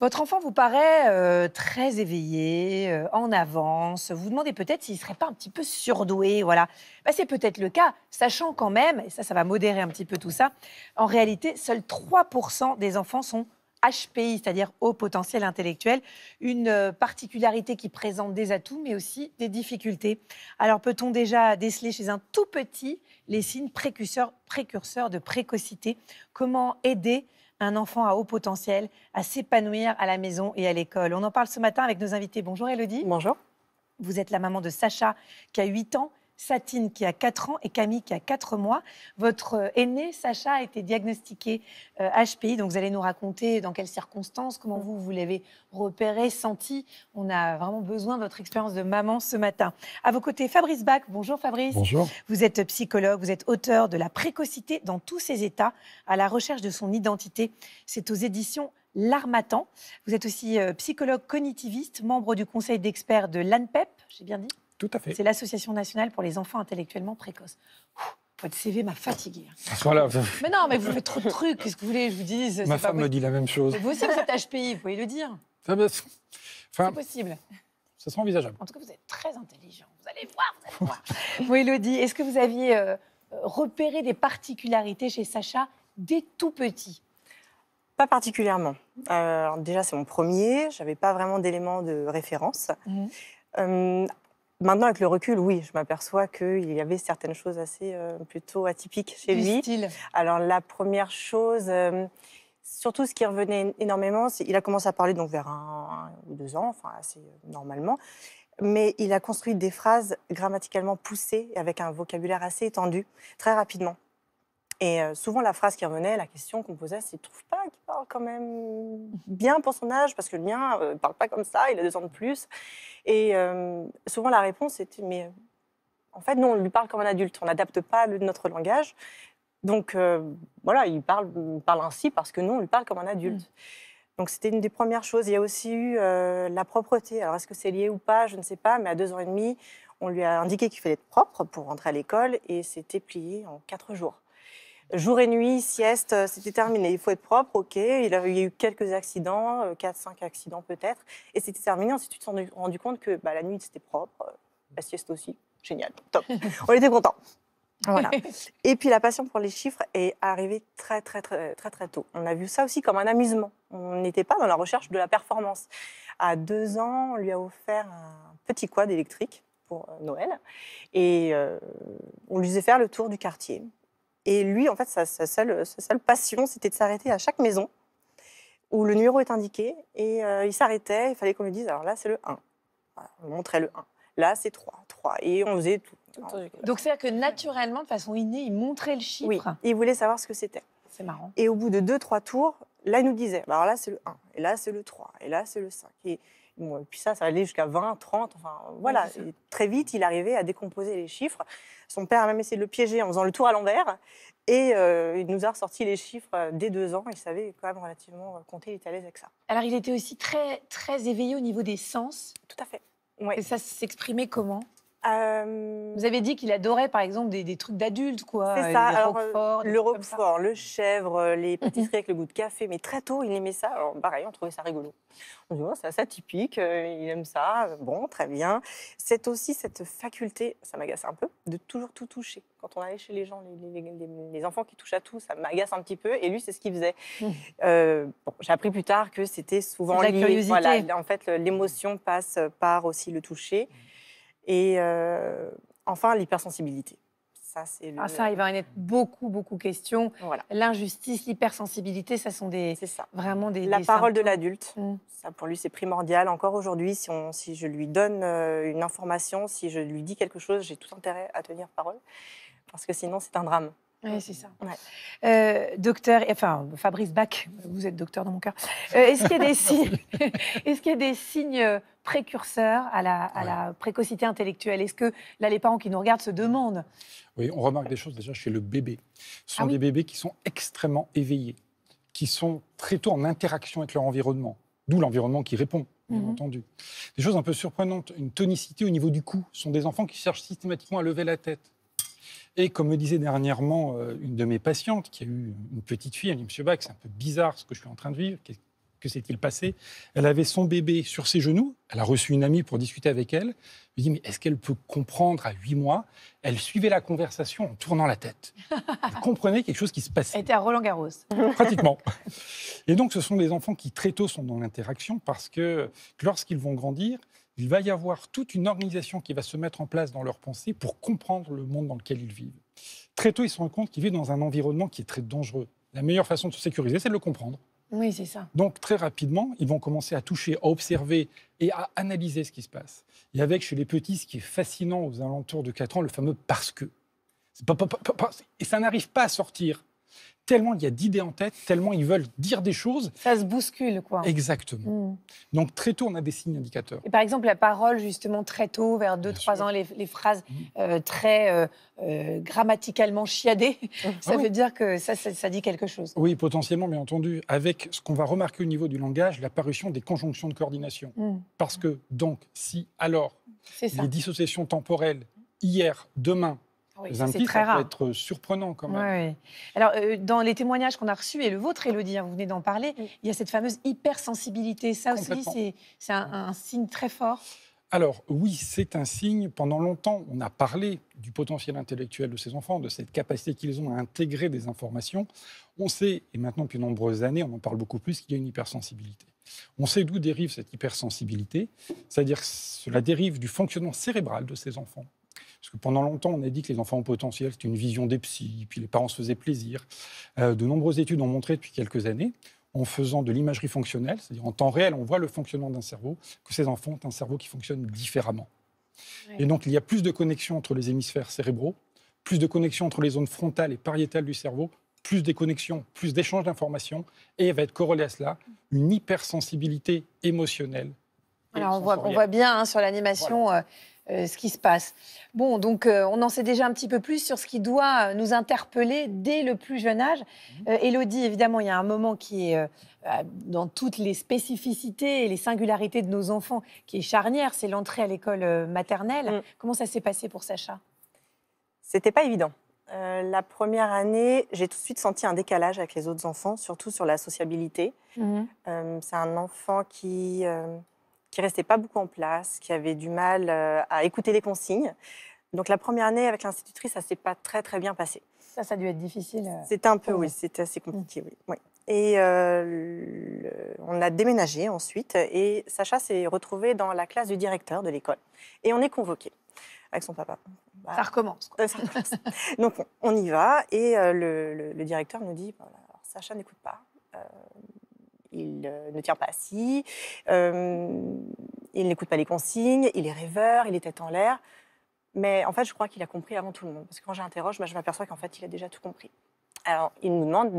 Votre enfant vous paraît très éveillé, en avance. Vous vous demandez peut-être s'il ne serait pas un petit peu surdoué. Voilà. Bah, c'est peut-être le cas, sachant quand même, et ça va modérer un petit peu tout ça, en réalité, seuls 3% des enfants sont HPI, c'est-à-dire haut potentiel intellectuel, une particularité qui présente des atouts, mais aussi des difficultés. Alors, peut-on déjà déceler chez un tout petit les signes précurseurs de précocité? Comment aider un enfant à haut potentiel à s'épanouir à la maison et à l'école? On en parle ce matin avec nos invités. Bonjour Élodie. Bonjour. Vous êtes la maman de Sacha qui a 8 ans, Satine qui a 4 ans et Camille qui a 4 mois. Votre aîné, Sacha, a été diagnostiqué HPI. Donc vous allez nous raconter dans quelles circonstances, comment vous l'avez repéré, senti. On a vraiment besoin de votre expérience de maman ce matin. À vos côtés, Fabrice Bach. Bonjour Fabrice. Bonjour. Vous êtes psychologue, vous êtes auteur de La précocité dans tous ses états, à la recherche de son identité. C'est aux éditions L'Harmattan. Vous êtes aussi psychologue cognitiviste, membre du conseil d'experts de l'ANPEP, j'ai bien dit? Tout à fait. C'est l'Association nationale pour les enfants intellectuellement précoces. Votre CV m'a fatiguée. Voilà. Mais non, mais vous faites trop de trucs. Qu'est-ce que vous voulez que je vous dise? Ma femme me dit la même chose. Et vous aussi, vous êtes HPI, vous pouvez le dire. Enfin, C'est possible. ça sera envisageable. En tout cas, vous êtes très intelligent. Vous allez voir. Vous, Élodie, est-ce que vous aviez repéré des particularités chez Sacha dès tout petit? Pas particulièrement. Alors déjà, c'est mon premier. Je n'avais pas vraiment d'éléments de référence. Maintenant, avec le recul, oui, je m'aperçois qu'il y avait certaines choses assez plutôt atypiques chez lui. Style. Alors, la première chose, surtout ce qui revenait énormément, c'est qu'il a commencé à parler donc vers 1 ou 2 ans, enfin assez normalement. Mais il a construit des phrases grammaticalement poussées, avec un vocabulaire assez étendu, très rapidement. Et souvent, la phrase qui revenait, la question qu'on posait, c'est « Tu trouves pas qu'il parle quand même bien pour son âge? Parce que le mien ne parle pas comme ça, il a 2 ans de plus. » Et souvent, la réponse était « Mais en fait, nous, on lui parle comme un adulte. On n'adapte pas notre langage. Donc, voilà, il parle ainsi parce que nous, on lui parle comme un adulte. » Donc, c'était une des premières choses. Il y a aussi eu la propreté. Alors, est-ce que c'est lié ou pas? Je ne sais pas. Mais à 2 ans et demi, on lui a indiqué qu'il fallait être propre pour rentrer à l'école. Et c'était plié en 4 jours. Jour et nuit, sieste, c'était terminé. Il faut être propre, ok. Il y a eu quelques accidents, 4-5 accidents peut-être. Et c'était terminé. Ensuite, tu te es rendu compte que la nuit, c'était propre. La sieste aussi. Génial, top. On était contents. Voilà. Et puis, la passion pour les chiffres est arrivée très tôt. On a vu ça aussi comme un amusement. On n'était pas dans la recherche de la performance. À 2 ans, on lui a offert un petit quad électrique pour Noël. Et on lui faisait faire le tour du quartier. Et lui, en fait, sa seule passion, c'était de s'arrêter à chaque maison où le numéro est indiqué. Et il s'arrêtait, il fallait qu'on lui dise, alors là, c'est le 1. Voilà, on montrait le 1. Là, c'est 3. Et on faisait tout. Donc, c'est-à-dire que naturellement, de façon innée, il montrait le chiffre? Oui, il voulait savoir ce que c'était. C'est marrant. Et au bout de 2-3 tours, là, il nous disait, alors là, c'est le 1. Et là, c'est le 3. Et là, c'est le 5. Et puis ça allait jusqu'à 20, 30. Enfin, voilà. Et très vite, il arrivait à décomposer les chiffres. Son père a même essayé de le piéger en faisant le tour à l'envers. Et il nous a ressorti les chiffres dès 2 ans. Il savait quand même relativement compter, il était à l'aise avec ça. Alors, il était aussi très éveillé au niveau des sens. Tout à fait. Ouais. Et ça s'exprimait comment? Vous Vous avez dit qu'il adorait, par exemple, des trucs d'adultes, quoi. C'est ça. Les Alors, roqueforts, le roquefort, le chèvre, les pâtisseries avec le goût de café. Mais très tôt, il aimait ça. Alors, pareil, on trouvait ça rigolo. On dit, oh, c'est assez atypique, il aime ça. Bon, très bien. C'est aussi cette faculté, ça m'agace un peu, de toujours tout toucher. Quand on allait chez les gens, les enfants qui touchent à tout, ça m'agace un petit peu. Et lui, c'est ce qu'il faisait. J'ai appris plus tard que c'était souvent la lié. curiosité. Voilà, en fait, l'émotion passe par aussi le toucher. Et enfin, l'hypersensibilité. Ça, c'est ça, il va en être beaucoup question. Voilà. L'injustice, l'hypersensibilité, ça sont vraiment des La parole de symptômes. l'adulte, ça pour lui, c'est primordial. Encore aujourd'hui, si je lui donne une information, si je lui dis quelque chose, j'ai tout intérêt à tenir parole. Parce que sinon, c'est un drame. Oui, c'est ça. Ouais. Fabrice Bach, vous êtes docteur dans mon cœur. Est-ce qu'il y a des signes, est-ce qu'il y a des signes précurseurs à la précocité intellectuelle? Est-ce que là, les parents qui nous regardent se demandent? Oui, on remarque des choses déjà chez le bébé. Ce sont des bébés qui sont extrêmement éveillés, qui sont très tôt en interaction avec leur environnement, d'où l'environnement qui répond, bien entendu. Des choses un peu surprenantes, une tonicité au niveau du cou. Ce sont des enfants qui cherchent systématiquement à lever la tête. Et comme me disait dernièrement une de mes patientes, qui a eu une petite fille, elle dit « Monsieur Bach, c'est un peu bizarre ce que je suis en train de vivre. Que s'est-il passé? Elle avait son bébé sur ses genoux. Elle a reçu une amie pour discuter avec elle. Je lui dis, mais est-ce qu'elle peut comprendre à 8 mois? Elle suivait la conversation en tournant la tête. Elle comprenait quelque chose qui se passait. Elle était à Roland-Garros. Pratiquement. Et donc, ce sont des enfants qui, très tôt, sont dans l'interaction parce que lorsqu'ils vont grandir, il va y avoir toute une organisation qui va se mettre en place dans leur pensée pour comprendre le monde dans lequel ils vivent. Très tôt, ils se rendent compte qu'ils vivent dans un environnement qui est très dangereux. La meilleure façon de se sécuriser, c'est de le comprendre. Oui, c'est ça. Donc, très rapidement, ils vont commencer à toucher, à observer et à analyser ce qui se passe. Et avec, chez les petits, ce qui est fascinant aux alentours de 4 ans, le fameux « parce que ». Et ça n'arrive pas à sortir. Tellement il y a d'idées en tête, tellement ils veulent dire des choses. Ça se bouscule, quoi. Exactement. Donc, très tôt, on a des signes indicateurs. Et par exemple, la parole, justement, très tôt, vers 2-3 ans, les phrases très grammaticalement chiadées, ça veut dire que ça dit quelque chose. Oui, potentiellement, bien entendu, avec ce qu'on va remarquer au niveau du langage, l'apparition des conjonctions de coordination. Parce que, donc, si, alors, les dissociations temporelles, hier, demain, oui, ça peut être surprenant quand même. Oui. Alors, dans les témoignages qu'on a reçus, et le vôtre, Élodie, vous venez d'en parler, il y a cette fameuse hypersensibilité. Ça aussi, c'est un signe très fort. Alors oui, c'est un signe. Pendant longtemps, on a parlé du potentiel intellectuel de ces enfants, de cette capacité qu'ils ont à intégrer des informations. On sait, et maintenant depuis de nombreuses années, on en parle beaucoup plus, qu'il y a une hypersensibilité. On sait d'où dérive cette hypersensibilité, c'est-à-dire que cela dérive du fonctionnement cérébral de ces enfants. Parce que pendant longtemps, on a dit que les enfants au potentiel, c'était une vision des psys, puis les parents se faisaient plaisir. De nombreuses études ont montré depuis quelques années, en faisant de l'imagerie fonctionnelle, c'est-à-dire en temps réel, on voit le fonctionnement d'un cerveau, que ces enfants ont un cerveau qui fonctionne différemment. Oui. Et donc, il y a plus de connexions entre les hémisphères cérébraux, plus de connexions entre les zones frontales et pariétales du cerveau, plus des connexions, plus d'échanges d'informations, et il va être corrélé à cela une hypersensibilité émotionnelle. Alors, on voit bien sur l'animation... Voilà. Ce qui se passe. Bon, donc on en sait déjà un petit peu plus sur ce qui doit nous interpeller dès le plus jeune âge. Élodie, évidemment, il y a un moment qui est dans toutes les spécificités et les singularités de nos enfants qui est charnière, c'est l'entrée à l'école maternelle. Comment ça s'est passé pour Sacha? C'était pas évident. La première année, j'ai tout de suite senti un décalage avec les autres enfants, surtout sur la sociabilité. C'est un enfant qui restait pas beaucoup en place, qui avait du mal à écouter les consignes. Donc la première année avec l'institutrice, ça s'est pas très très bien passé. Ça a dû être difficile. C'était un peu, oui, c'était assez compliqué, oui. Et on a déménagé ensuite, et Sacha s'est retrouvé dans la classe du directeur de l'école. Et on est convoqué avec son papa. Ça recommence. Ça recommence. Donc on y va, et le directeur nous dit, voilà, alors, Sacha n'écoute pas. Il ne tient pas assis, il n'écoute pas les consignes, il est rêveur, il est tête en l'air. Mais en fait, je crois qu'il a compris avant tout le monde. Parce que quand j'interroge, je m'aperçois qu'en fait, il a déjà tout compris. Alors, il nous demande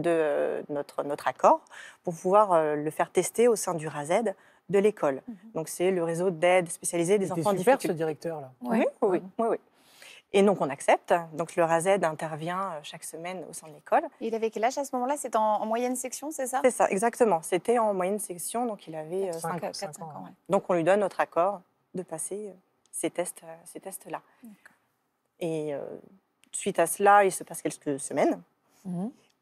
notre accord pour pouvoir le faire tester au sein du RASED de l'école. Donc, c'est le réseau d'aide spécialisée des enfants en difficulté. C'est super, ce directeur-là. Oui. Et donc, on accepte. Donc, le RASED intervient chaque semaine au sein de l'école. Et il avait quel âge à ce moment-là? C'était en moyenne section, c'est ça? C'est ça, exactement. C'était en moyenne section, donc il avait 4-5 ans. Ouais. Donc, on lui donne notre accord de passer ces tests-là. Et suite à cela, il se passe quelques semaines.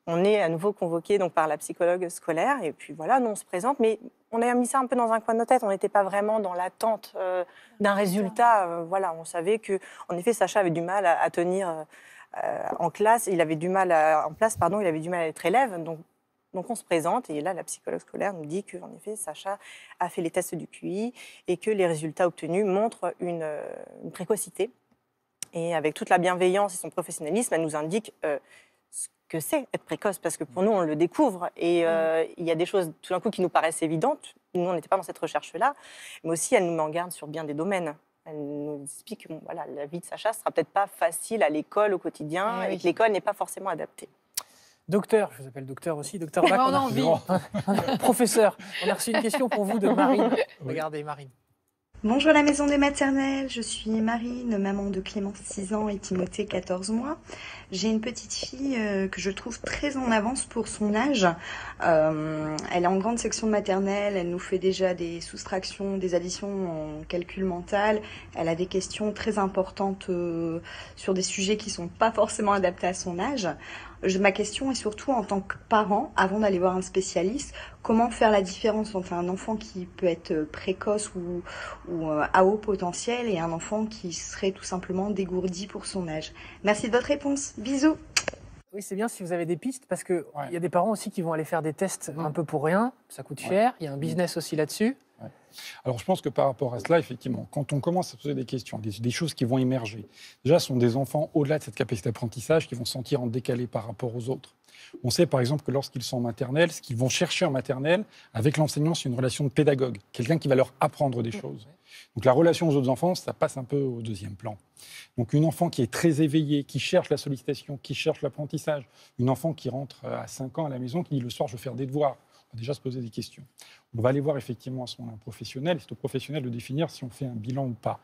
On est à nouveau convoqué donc, par la psychologue scolaire. Et puis voilà, nous, on se présente. Mais on a mis ça un peu dans un coin de nos têtes. On n'était pas vraiment dans l'attente d'un résultat. Voilà, on savait qu'en effet, Sacha avait du mal à tenir en classe. Il avait du mal à être élève. Donc on se présente. Et là, la psychologue scolaire nous dit qu'en effet, Sacha a fait les tests du QI et que les résultats obtenus montrent une précocité. Et avec toute la bienveillance et son professionnalisme, elle nous indique ce que c'est être précoce, parce que pour nous, on le découvre. Et il y a des choses, tout d'un coup, qui nous paraissent évidentes. Nous, on n'était pas dans cette recherche-là. Mais aussi, elle nous met en garde sur bien des domaines. Elle nous explique que voilà, la vie de Sacha ne sera peut-être pas facile à l'école, au quotidien, et que l'école n'est pas forcément adaptée. Docteur, je vous appelle docteur aussi, docteur Bach. On a envie. Professeur, on a reçu une question pour vous de Marine. Regardez, Marine. Bonjour la maison des maternelles, je suis Marine, maman de Clémence 6 ans et Timothée 14 mois. J'ai une petite fille que je trouve très en avance pour son âge. Elle est en grande section de maternelle, elle nous fait déjà des soustractions, des additions en calcul mental. Elle a des questions très importantes sur des sujets qui ne sont pas forcément adaptés à son âge. Ma question est surtout en tant que parent, avant d'aller voir un spécialiste, comment faire la différence entre un enfant qui peut être précoce ou à haut potentiel et un enfant qui serait tout simplement dégourdi pour son âge. Merci de votre réponse. Bisous. Oui, c'est bien si vous avez des pistes, parce qu'il y a des parents aussi qui vont aller faire des tests un peu pour rien, ça coûte cher, il y a un business aussi là-dessus. Ouais. Alors, je pense que par rapport à cela, effectivement, quand on commence à se poser des questions, des choses qui vont émerger, déjà, ce sont des enfants, au-delà de cette capacité d'apprentissage, qui vont se sentir en décalé par rapport aux autres. On sait, par exemple, que lorsqu'ils sont en maternelle, ce qu'ils vont chercher en maternelle, avec l'enseignant, c'est une relation de pédagogue, quelqu'un qui va leur apprendre des choses. Donc, la relation aux autres enfants, ça passe un peu au deuxième plan. Donc, une enfant qui est très éveillée, qui cherche la sollicitation, qui cherche l'apprentissage, une enfant qui rentre à 5 ans à la maison, qui dit le soir, je veux faire des devoirs, on va déjà se poser des questions. On va aller voir effectivement à ce moment-là un professionnel, et c'est au professionnel de définir si on fait un bilan ou pas.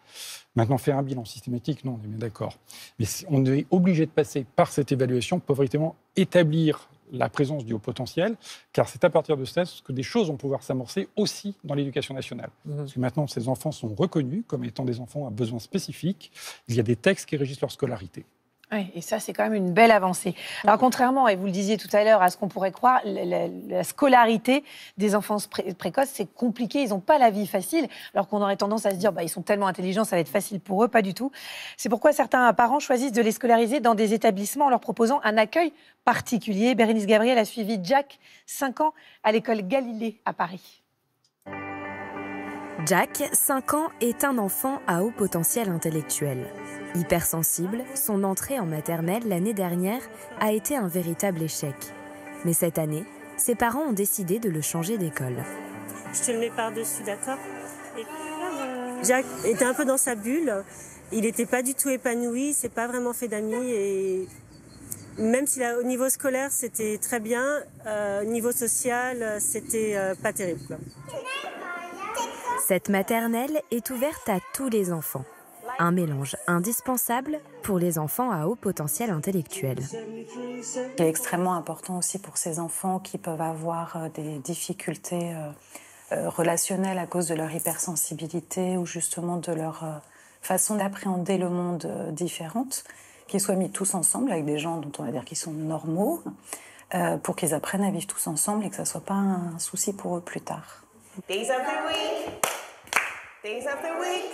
Maintenant, faire un bilan systématique, non, on est bien d'accord. Mais on est obligé de passer par cette évaluation pour véritablement établir la présence du haut potentiel, car c'est à partir de cela que des choses vont pouvoir s'amorcer aussi dans l'éducation nationale. Parce que maintenant, ces enfants sont reconnus comme étant des enfants à besoins spécifiques. Il y a des textes qui régissent leur scolarité. Oui, et ça, c'est quand même une belle avancée. Alors, contrairement, et vous le disiez tout à l'heure, à ce qu'on pourrait croire, la scolarité des enfants précoces, c'est compliqué, ils n'ont pas la vie facile, alors qu'on aurait tendance à se dire, ils sont tellement intelligents, ça va être facile pour eux, pas du tout. C'est pourquoi certains parents choisissent de les scolariser dans des établissements en leur proposant un accueil particulier. Bérénice Gabriel a suivi Jack, 5 ans, à l'école Galilée à Paris. Jack, 5 ans, est un enfant à haut potentiel intellectuel. Hypersensible, son entrée en maternelle l'année dernière a été un véritable échec. Mais cette année, ses parents ont décidé de le changer d'école. Je te le mets par-dessus, d'accord ? Jack était un peu dans sa bulle. Il n'était pas du tout épanoui, il ne s'est pas vraiment fait d'amis. Et même si au niveau scolaire, c'était très bien, au niveau social, c'était pas terrible, quoi. Cette maternelle est ouverte à tous les enfants. Un mélange indispensable pour les enfants à haut potentiel intellectuel. C'est extrêmement important aussi pour ces enfants qui peuvent avoir des difficultés relationnelles à cause de leur hypersensibilité ou justement de leur façon d'appréhender le monde différente, qu'ils soient mis tous ensemble avec des gens dont on va dire qu'ils sont normaux, pour qu'ils apprennent à vivre tous ensemble et que ça ne soit pas un souci pour eux plus tard. Days of the week. Days of the week.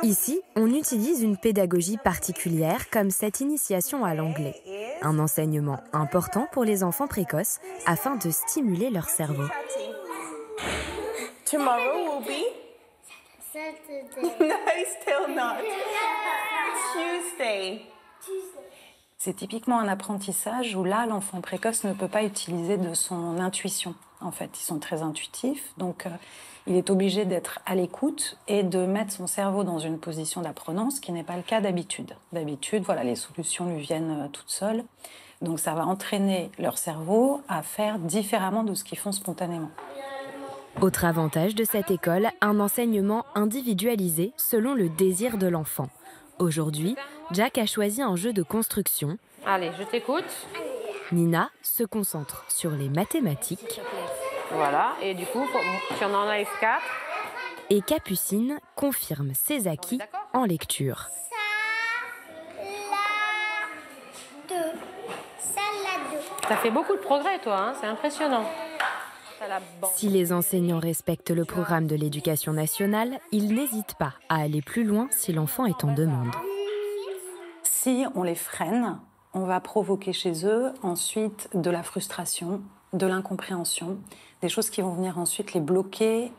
Ici, on utilise une pédagogie particulière comme cette initiation à l'anglais. Un enseignement important pour les enfants précoces afin de stimuler leur cerveau. Tomorrow will be no, still not. Tuesday. C'est typiquement un apprentissage où là, l'enfant précoce ne peut pas utiliser de son intuition. En fait, ils sont très intuitifs, donc il est obligé d'être à l'écoute et de mettre son cerveau dans une position d'apprenant, ce qui n'est pas le cas d'habitude. D'habitude, voilà, les solutions lui viennent toutes seules. Donc ça va entraîner leur cerveau à faire différemment de ce qu'ils font spontanément. Autre avantage de cette école, un enseignement individualisé selon le désir de l'enfant. Aujourd'hui, Jack a choisi un jeu de construction. Allez, je t'écoute. Nina se concentre sur les mathématiques. Voilà, et du coup, tu en enlèves 4. Et Capucine confirme ses acquis en lecture. T'as fait beaucoup de progrès, toi, hein, c'est impressionnant. Si les enseignants respectent le programme de l'éducation nationale, ils n'hésitent pas à aller plus loin si l'enfant est en demande. Si on les freine, on va provoquer chez eux ensuite de la frustration, de l'incompréhension, des choses qui vont venir ensuite les bloquer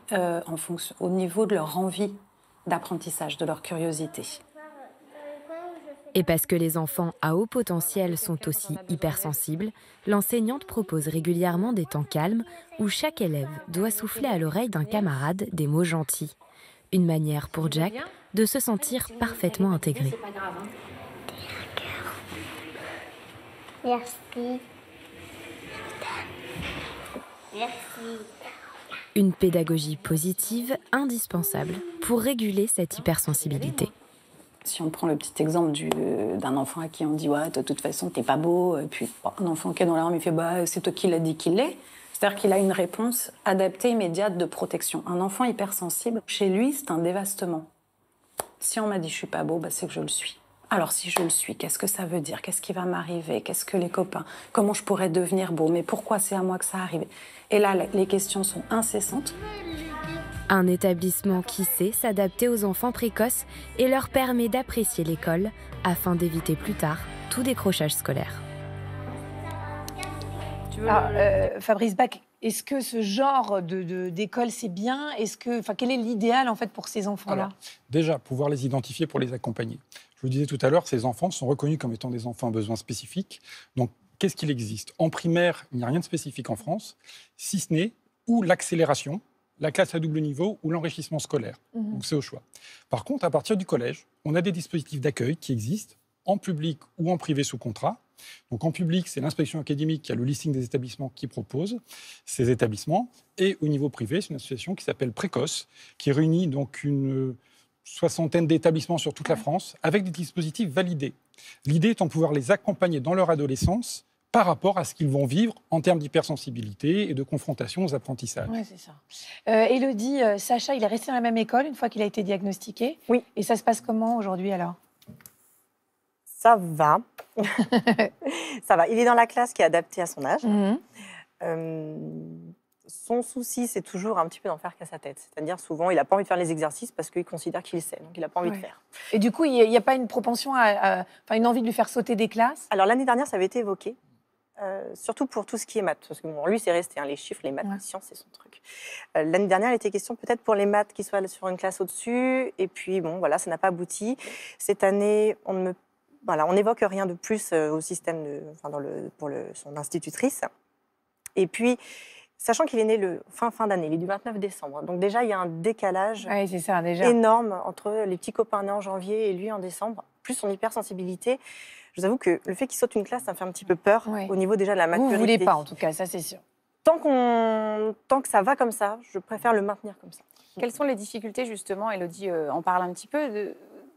au niveau de leur envie d'apprentissage, de leur curiosité. Et parce que les enfants à haut potentiel sont aussi hypersensibles, l'enseignante propose régulièrement des temps calmes où chaque élève doit souffler à l'oreille d'un camarade des mots gentils. Une manière pour Jack de se sentir parfaitement intégré. Merci. Merci. Une pédagogie positive indispensable pour réguler cette hypersensibilité. Si on prend le petit exemple d'un enfant à qui on dit « ouais, de toute façon, t'es pas beau », et puis un enfant qui est dans l'arme, il fait « bah, c'est toi qui l'as dit qu'il l'est ». C'est-à-dire qu'il a une réponse adaptée, immédiate de protection. Un enfant hypersensible, chez lui, c'est un dévastement. Si on m'a dit « je suis pas beau », bah, c'est que je le suis. Alors, si je le suis, qu'est-ce que ça veut dire? Qu'est-ce qui va m'arriver? Qu'est-ce que les copains? Comment je pourrais devenir beau? Mais pourquoi c'est à moi que ça arrive? Et là, les questions sont incessantes. Un établissement qui sait s'adapter aux enfants précoces et leur permet d'apprécier l'école afin d'éviter plus tard tout décrochage scolaire. Fabrice Bach, est-ce que ce genre d'école, c'est bien? Quel est l'idéal en fait pour ces enfants-là? Déjà, pouvoir les identifier pour les accompagner. Je vous disais tout à l'heure, ces enfants sont reconnus comme étant des enfants à besoins spécifiques. Donc, qu'est-ce qu'il existe? En primaire, il n'y a rien de spécifique en France, si ce n'est ou l'accélération, la classe à double niveau ou l'enrichissement scolaire. Donc, c'est au choix. Par contre, à partir du collège, on a des dispositifs d'accueil qui existent en public ou en privé sous contrat. Donc, en public, c'est l'inspection académique qui a le listing des établissements qui propose ces établissements. Et au niveau privé, c'est une association qui s'appelle Précoce, qui réunit donc une soixantaine d'établissements sur toute la France avec des dispositifs validés. L'idée étant de pouvoir les accompagner dans leur adolescence par rapport à ce qu'ils vont vivre en termes d'hypersensibilité et de confrontation aux apprentissages. Oui, c'est ça. Élodie, Sacha, il est resté dans la même école une fois qu'il a été diagnostiqué. Oui. Et ça se passe comment aujourd'hui alors? Ça va. Ça va. Il est dans la classe qui est adaptée à son âge. Son souci, c'est toujours un petit peu d'en faire qu'à sa tête. C'est-à-dire, souvent, il n'a pas envie de faire les exercices parce qu'il considère qu'il sait. Donc, il n'a pas envie de faire. Et du coup, il n'y a pas une propension une envie de lui faire sauter des classes? Alors, l'année dernière, ça avait été évoqué. Surtout pour tout ce qui est maths. Parce que lui, c'est resté. Les chiffres, les maths, les sciences, c'est son truc. L'année dernière, il était question peut-être pour les maths qu'il soit sur une classe au-dessus. Et puis, bon, voilà, ça n'a pas abouti. Cette année, on n'évoque rien de plus au système, pour son institutrice. Et puis, sachant qu'il est né le fin d'année, il est du 29 décembre. Donc déjà, il y a un décalage énorme entre les petits copains nés en janvier et lui en décembre, plus son hypersensibilité. Je vous avoue que le fait qu'il saute une classe, ça me fait un petit peu peur au niveau déjà de la maturité. Vous ne voulez pas, en tout cas, ça c'est sûr. Tant que ça va comme ça, je préfère le maintenir comme ça. Quelles sont les difficultés, justement, Élodie en parle un petit peu,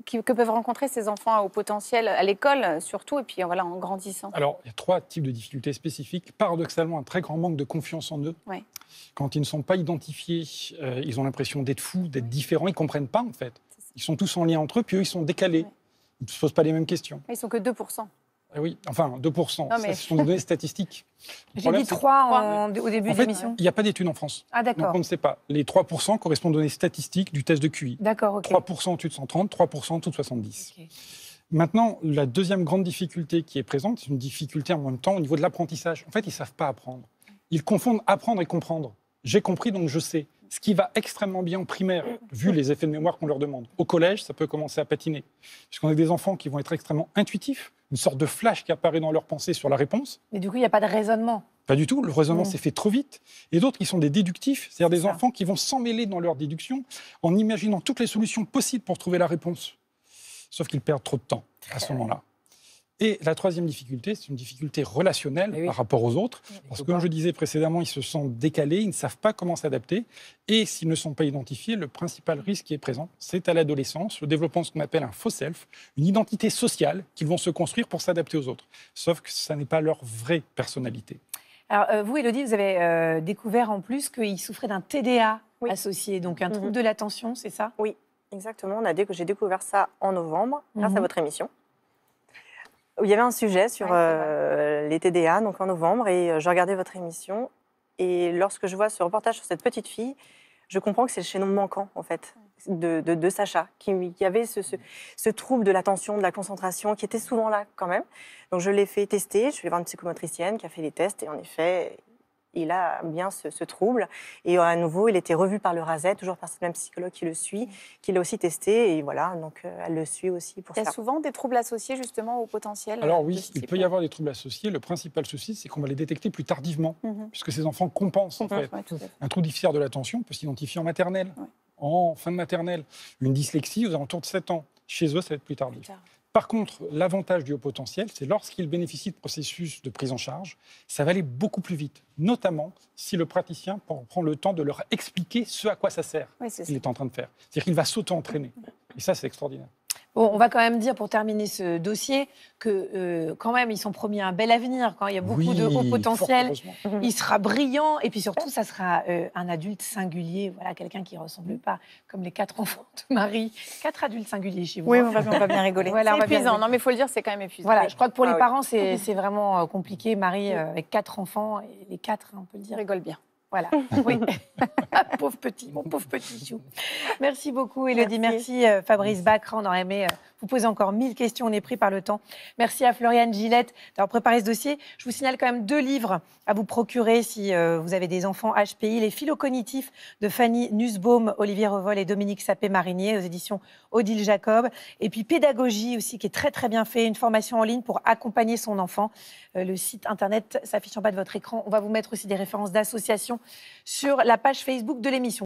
que peuvent rencontrer ces enfants à haut potentiel à l'école, surtout, et puis voilà, en grandissant? Alors, il y a 3 types de difficultés spécifiques. Paradoxalement, un très grand manque de confiance en eux. Ouais. Quand ils ne sont pas identifiés, ils ont l'impression d'être fous, d'être différents. Ils ne comprennent pas, en fait. Ils sont tous en lien entre eux, puis eux, ils sont décalés. Ouais. Ils ne se posent pas les mêmes questions. Ils sont que 2%. Oui, enfin 2%, ça, ce sont des données statistiques. J'ai dit 3 au début de l'émission. Il n'y a pas d'études en France. Ah d'accord. Donc on ne sait pas. Les 3% correspondent aux données statistiques du test de QI. D'accord, ok. 3% au-dessus de 130, 3% en dessous de 70. Okay. Maintenant, la deuxième grande difficulté qui est présente, c'est une difficulté en même temps au niveau de l'apprentissage. En fait, ils ne savent pas apprendre. Ils confondent apprendre et comprendre. J'ai compris, donc je sais. Ce qui va extrêmement bien en primaire, vu les effets de mémoire qu'on leur demande. Au collège, ça peut commencer à patiner. Puisqu'on a des enfants qui vont être extrêmement intuitifs, une sorte de flash qui apparaît dans leur pensée sur la réponse. Mais du coup, il n'y a pas de raisonnement. Pas du tout, le raisonnement s'est fait trop vite. Et d'autres qui sont des déductifs, c'est-à-dire des enfants qui vont s'emmêler dans leur déduction en imaginant toutes les solutions possibles pour trouver la réponse. Sauf qu'ils perdent trop de temps à ce moment-là. Et la troisième difficulté, c'est une difficulté relationnelle par rapport aux autres. Parce que, comme je disais précédemment, ils se sentent décalés, ils ne savent pas comment s'adapter. Et s'ils ne sont pas identifiés, le principal risque qui est présent, c'est à l'adolescence, le développement de ce qu'on appelle un faux self, une identité sociale qu'ils vont se construire pour s'adapter aux autres. Sauf que ça n'est pas leur vraie personnalité. Alors, vous, Élodie, vous avez découvert en plus qu'il souffrait d'un TDA associé, donc un trouble de l'attention, c'est ça? Oui, exactement. J'ai découvert ça en novembre, grâce à votre émission. Il y avait un sujet sur les TDA, donc en novembre, et je regardais votre émission. Et lorsque je vois ce reportage sur cette petite fille, je comprends que c'est le chaînon manquant, en fait, de Sacha, qui avait ce trouble de l'attention, de la concentration, qui était souvent là, quand même. Donc je l'ai fait tester, je suis allée voir une psychomotricienne qui a fait les tests, et en effet, il a bien ce trouble. Et à nouveau, il était revu par le RASET, toujours par cette même psychologue qui le suit, qui l'a aussi testé. Et voilà, donc elle le suit aussi pour ça. Il y a souvent des troubles associés justement au potentiel. Alors oui, il peut y avoir des troubles associés. Le principal souci, c'est qu'on va les détecter plus tardivement, puisque ces enfants compensent en fait. Un trouble difficile de l'attention peut s'identifier en maternelle, en fin de maternelle. Une dyslexie aux alentours de 7 ans. Chez eux, ça va être plus tardif. Par contre, l'avantage du haut potentiel, c'est lorsqu'il bénéficie de processus de prise en charge, ça va aller beaucoup plus vite, notamment si le praticien prend le temps de leur expliquer ce à quoi ça sert qu'il est en train de faire. C'est-à-dire qu'il va s'auto-entraîner. Et ça, c'est extraordinaire. Bon, on va quand même dire, pour terminer ce dossier, que quand même, ils sont promis un bel avenir. Quand il y a beaucoup de haut potentiel, il sera brillant. Et puis surtout, ça sera un adulte singulier. Voilà, quelqu'un qui ne ressemble pas comme les 4 enfants de Marie. 4 adultes singuliers chez vous. Oui, on va bien rigoler. Voilà, c'est épuisant. Non, mais il faut le dire, c'est quand même épuisant. Voilà, je crois que pour les parents, c'est vraiment compliqué. Marie, avec 4 enfants, et les 4, on peut le dire. On rigole bien. Voilà, oui. Pauvre petit, mon pauvre petit chou. Merci beaucoup, Élodie. Merci, Fabrice Bacran. On aurait aimé vous poser encore 1000 questions. On est pris par le temps. Merci à Floriane Gillette d'avoir préparé ce dossier. Je vous signale quand même 2 livres à vous procurer si vous avez des enfants HPI. Les phylocognitifs de Fanny Nussbaum, Olivier Revol et Dominique Sapé-Marinier aux éditions Odile Jacob. Et puis Pédagogie aussi, qui est très très bien fait. Une formation en ligne pour accompagner son enfant. Le site internet s'affiche en bas de votre écran. On va vous mettre aussi des références d'associations sur la page Facebook de l'émission.